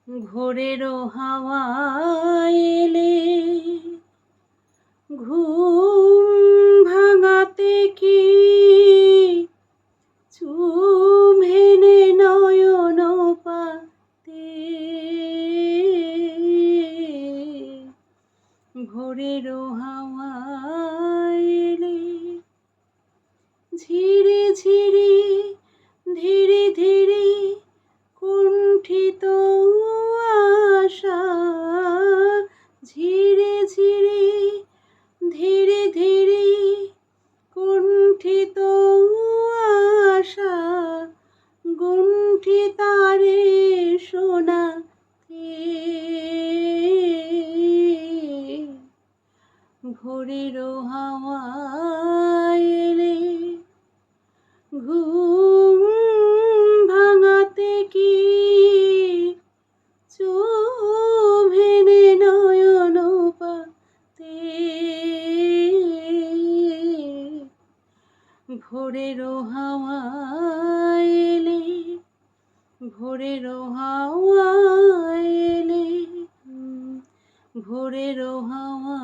ভোরেরও হাওয়া এলে ঘুম ভাঙাতে কি চুম হেনে নয়ন পাতে। ভোরেরও হাওয়া এলে ঝিরি ঝিরি ধীরে ধীরে কুণ্ঠিত আশা, ঝিরি ঝিরি ধীরে ধীরে কুণ্ঠিত আশা, গুণ্ঠিতারে শোনাতে। ভোরেরও হাওয়া এলে ঘুম ভাঙাতে কি চুম হেনে নয়ন পাতে। ভোরেরও হাওয়া এলে, ভোরেরও হাওয়া এলে, ভোরেরও হাওয়া